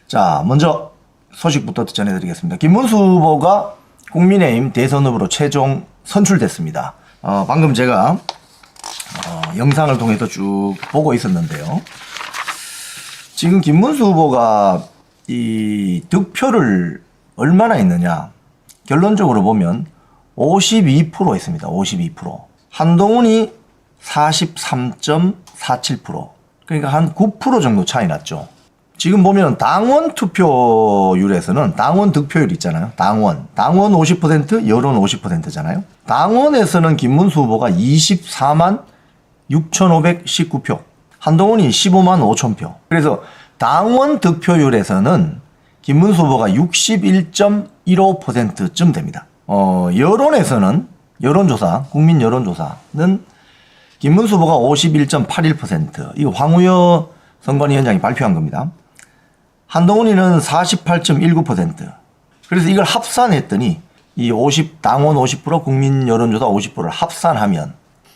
자, 먼저 소식부터 전해드리겠습니다. 김문수 후보가 국민의힘 대선 후보로 최종 선출됐습니다. 방금 제가 영상을 통해서 쭉 보고 있었는데요. 지금 김문수 후보가 이 득표를 얼마나 했느냐, 결론적으로 보면 52% 했습니다. 52%. 한동훈이 43.47%. 그러니까 한 9% 정도 차이 났죠. 지금 보면 당원 투표율에서는 당원 득표율 있잖아요. 당원 50%, 여론 50%잖아요. 당원에서는 김문수 후보가 24만 6,519표, 한동훈이 15만 5천 표. 그래서 당원 득표율에서는 김문수 후보가 61.15%쯤 됩니다. 여론에서는 여론조사, 국민 여론조사는 김문수 후보가 51.81%, 이거 황우여 선관위원장이 발표한 겁니다. 한동훈이는 48.19%. 그래서 이걸 합산했더니 이 당원 50%, 국민 여론조사 50%를 합산하면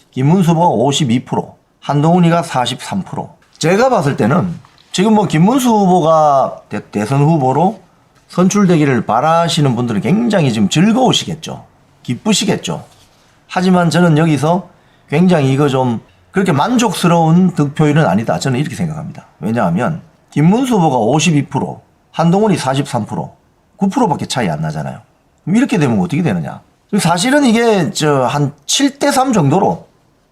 김문수 후보가 52%, 한동훈이가 43%. 제가 봤을 때는 지금 뭐 김문수 후보가 대선 후보로 선출되기를 바라시는 분들은 굉장히 지금 즐거우시겠죠. 기쁘시겠죠. 하지만 저는 여기서 굉장히 이거 좀 그렇게 만족스러운 득표율은 아니다. 저는 이렇게 생각합니다. 왜냐하면 김문수 후보가 52%, 한동훈이 43%, 9%밖에 차이 안 나잖아요. 이렇게 되면 어떻게 되느냐. 사실은 이게 한 7대3 정도로,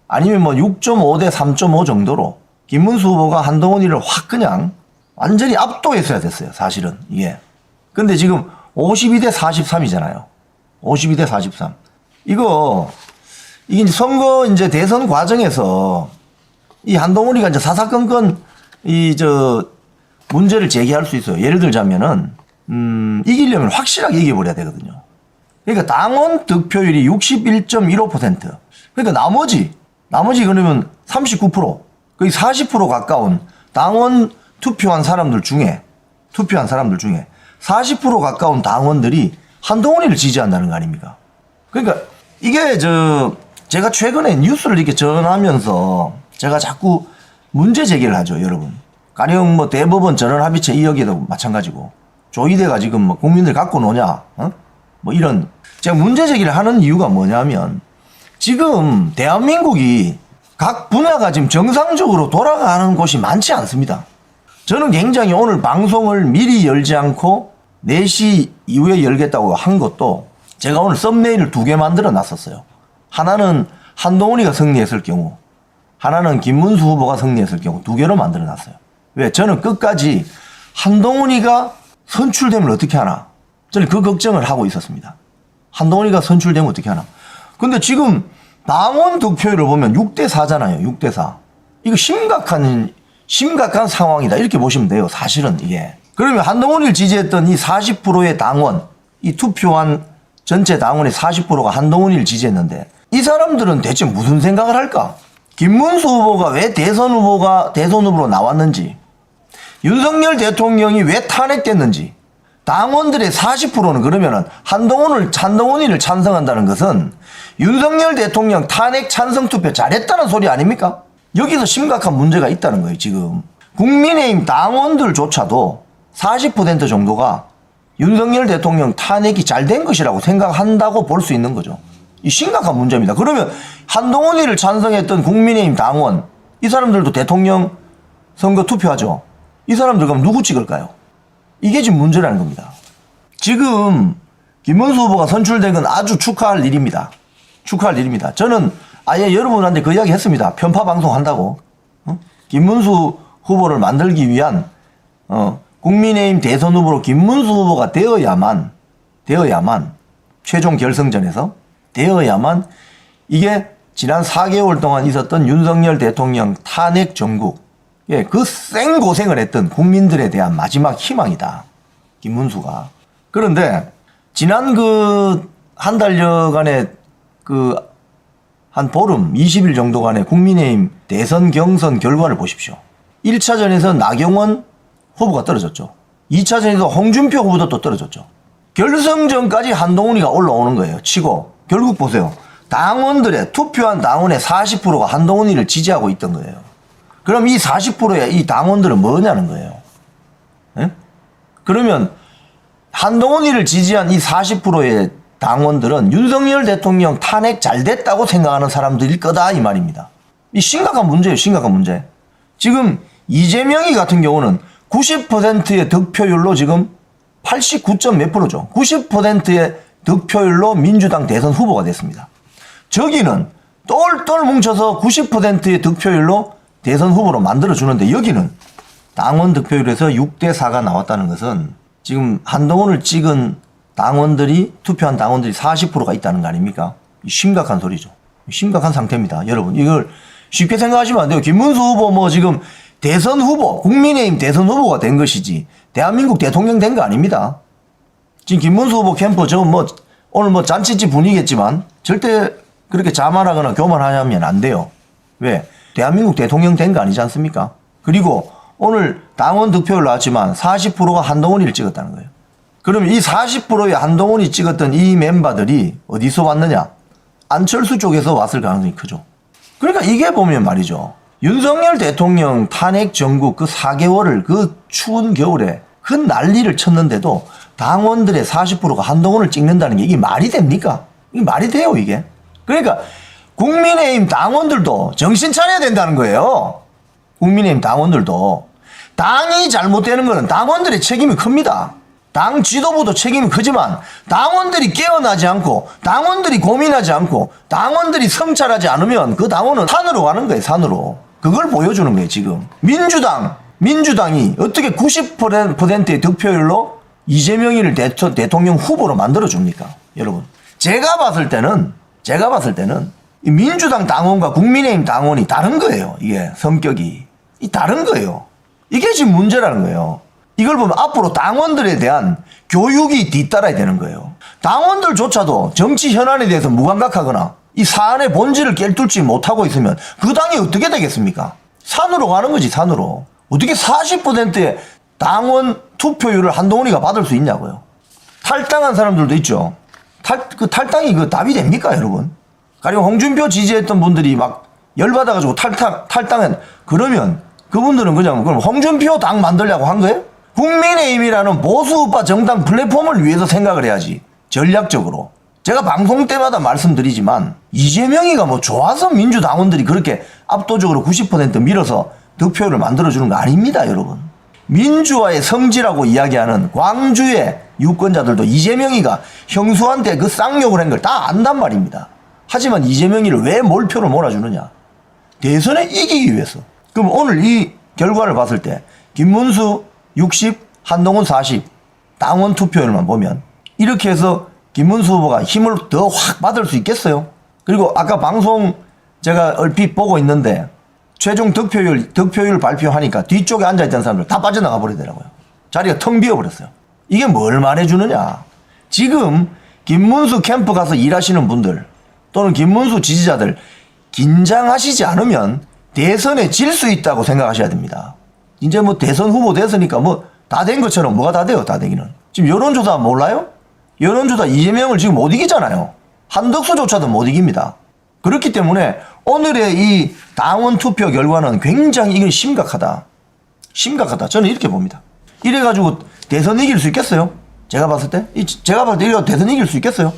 아니면 뭐 6.5대 3.5 정도로 김문수 후보가 한동훈이를 확 그냥 완전히 압도했어야 됐어요. 사실은 이게. 근데 지금 52대 43이잖아요. 52대 43. 이게 선거 이제 대선 과정에서 이 한동훈이가 이제 사사건건 문제를 제기할 수 있어요. 예를 들자면은 이기려면 확실하게 이겨버려야 되거든요. 그러니까 당원 득표율이 61.15%. 그러니까 나머지 그러면 39%, 거의 40% 가까운 당원 투표한 사람들 중에 40% 가까운 당원들이 한동훈이를 지지한다는 거 아닙니까? 그러니까 이게 제가 최근에 뉴스를 이렇게 전하면서 제가 자꾸 문제 제기를 하죠, 여러분. 가령 뭐 대법원 전원합의체 2억에도 마찬가지고, 조이대가 지금 뭐 국민들 갖고 노냐, 뭐 이런. 제가 문제 제기를 하는 이유가 뭐냐면, 지금 대한민국이 각 분야가 지금 정상적으로 돌아가는 곳이 많지 않습니다. 저는 굉장히 오늘 방송을 미리 열지 않고 4시 이후에 열겠다고 한 것도 제가 오늘 썸네일을 2개 만들어 놨었어요. 하나는 한동훈이가 승리했을 경우, 하나는 김문수 후보가 승리했을 경우 2개로 만들어 놨어요. 왜? 저는 끝까지 한동훈이가 선출되면 어떻게 하나, 저는 그 걱정을 하고 있었습니다. 한동훈이가 선출되면 어떻게 하나. 근데 지금 당원 득표율을 보면 6대 4잖아요. 6대 4. 이거 심각한 상황이다. 이렇게 보시면 돼요. 사실은 이게. 그러면 한동훈이를 지지했던 이 40%의 당원, 이 투표한 전체 당원의 40%가 한동훈이를 지지했는데, 이 사람들은 대체 무슨 생각을 할까? 김문수 후보가 왜 대선 후보로 나왔는지, 윤석열 대통령이 왜 탄핵됐는지, 당원들의 40%는 그러면은 한동훈이를 찬성한다는 것은 윤석열 대통령 탄핵 찬성 투표 잘했다는 소리 아닙니까? 여기서 심각한 문제가 있다는 거예요, 지금. 국민의힘 당원들조차도 40% 정도가 윤석열 대통령 탄핵이 잘 된 것이라고 생각한다고 볼 수 있는 거죠. 이 심각한 문제입니다. 그러면 한동훈이를 찬성했던 국민의힘 당원, 이 사람들도 대통령 선거 투표하죠. 이 사람들 그럼 누구 찍을까요? 이게 지금 문제라는 겁니다. 지금 김문수 후보가 선출된 건 아주 축하할 일입니다. 축하할 일입니다. 저는 아예 여러분한테 그 이야기 했습니다. 편파 방송 한다고. 김문수 후보를 만들기 위한 국민의힘 대선 후보로 김문수 후보가 되어야만 최종 결승전에서 되어야만 이게 지난 4개월 동안 있었던 윤석열 대통령 탄핵 정국, 예, 그 생고생을 했던 국민들에 대한 마지막 희망이다, 김문수가. 그런데 지난 한 달여간의 한 보름, 20일 정도간의 국민의힘 대선 경선 결과를 보십시오. 1차전에서 나경원 후보가 떨어졌죠. 2차전에서 홍준표 후보도 또 떨어졌죠. 결승전까지 한동훈이가 올라오는 거예요. 치고 결국 보세요. 당원들의 투표한 당원의 40%가 한동훈이를 지지하고 있던 거예요. 그럼 이 40%의 이 당원들은 뭐냐는 거예요. 예? 그러면 한동훈이를 지지한 이 40%의 당원들은 윤석열 대통령 탄핵 잘 됐다고 생각하는 사람들일 거다 이 말입니다. 이 심각한 문제예요. 심각한 문제. 지금 이재명이 같은 경우는 90%의 득표율로 지금 89점 몇 프로죠. 90%의 득표율로 민주당 대선 후보가 됐습니다. 저기는 똘똘 뭉쳐서 90%의 득표율로 대선 후보로 만들어주는데 여기는 당원 득표율에서 6대4가 나왔다는 것은 지금 한동훈을 찍은 당원들이 투표한 당원들이 40%가 있다는 거 아닙니까? 심각한 소리죠. 심각한 상태입니다. 여러분 이걸 쉽게 생각하시면 안 돼요. 김문수 후보 뭐 지금 대선 후보 국민의힘 대선 후보가 된 것이지 대한민국 대통령 된 거 아닙니다. 지금 김문수 후보 캠프 저 뭐 오늘 뭐 잔치집 분위기겠지만 절대 그렇게 자만하거나 교만하면 안 돼요. 왜? 대한민국 대통령 된 거 아니지 않습니까? 그리고 오늘 당원 득표율 나왔지만 40%가 한동훈이를 찍었다는 거예요. 그럼 이 40%의 한동훈이 찍었던 이 멤버들이 어디서 왔느냐? 안철수 쪽에서 왔을 가능성이 크죠. 그러니까 이게 보면 말이죠. 윤석열 대통령 탄핵 정국 그 4개월을 그 추운 겨울에 그 난리를 쳤는데도 당원들의 40%가 한동훈을 찍는다는 게 이게 말이 됩니까? 이게 말이 돼요, 이게? 그러니까 국민의힘 당원들도 정신 차려야 된다는 거예요. 국민의힘 당원들도. 당이 잘못되는 거는 당원들의 책임이 큽니다. 당 지도부도 책임이 크지만 당원들이 깨어나지 않고 당원들이 고민하지 않고 당원들이 성찰하지 않으면 그 당원은 산으로 가는 거예요. 산으로. 그걸 보여주는 거예요. 지금 민주당이 어떻게 90%의 득표율로 이재명이를 대통령 후보로 만들어줍니까? 여러분 제가 봤을 때는 이 민주당 당원과 국민의힘 당원이 다른 거예요. 이게 성격이 다른 거예요. 이게 지금 문제라는 거예요. 이걸 보면 앞으로 당원들에 대한 교육이 뒤따라야 되는 거예요. 당원들조차도 정치 현안에 대해서 무감각하거나 이 사안의 본질을 꿰뚫지 못하고 있으면 그 당이 어떻게 되겠습니까? 산으로 가는 거지, 산으로. 어떻게 40%의 당원 투표율을 한동훈이가 받을 수 있냐고요. 탈당한 사람들도 있죠. 탈당이 그 답이 됩니까, 여러분? 가령 홍준표 지지했던 분들이 막 열받아가지고 탈당한, 그러면 그분들은 그럼 홍준표 당 만들려고 한 거예요? 국민의힘이라는 보수우파 정당 플랫폼을 위해서 생각을 해야지. 전략적으로. 제가 방송 때마다 말씀드리지만 이재명이가 뭐 좋아서 민주당원들이 그렇게 압도적으로 90% 밀어서 득표율을 만들어주는 거 아닙니다, 여러분. 민주화의 성지라고 이야기하는 광주의 유권자들도 이재명이가 형수한테 그 쌍욕을 한 걸 다 안단 말입니다. 하지만 이재명이를 왜 몰표로 몰아주느냐? 대선에 이기기 위해서. 그럼 오늘 이 결과를 봤을 때 김문수 60, 한동훈 40 당원 투표율만 보면 이렇게 해서 김문수 후보가 힘을 더 확 받을 수 있겠어요? 그리고 아까 방송 제가 얼핏 보고 있는데 최종 득표율 발표하니까 뒤쪽에 앉아있던 사람들 다 빠져나가 버리더라고요. 자리가 텅 비어버렸어요. 이게 뭘 말해주느냐? 지금 김문수 캠프 가서 일하시는 분들 또는 김문수 지지자들 긴장하시지 않으면 대선에 질 수 있다고 생각하셔야 됩니다. 이제 뭐 대선 후보 됐으니까 뭐 다 된 것처럼 뭐가 다 돼요, 다 되기는. 지금 여론조사 몰라요? 여론조사 이재명을 지금 못 이기잖아요. 한덕수조차도 못 이깁니다. 그렇기 때문에 오늘의 이 당원 투표 결과는 굉장히 이건 심각하다. 심각하다. 저는 이렇게 봅니다. 이래가지고 대선 이길 수 있겠어요? 제가 봤을 때? 제가 봤을 때 대선 이길 수 있겠어요?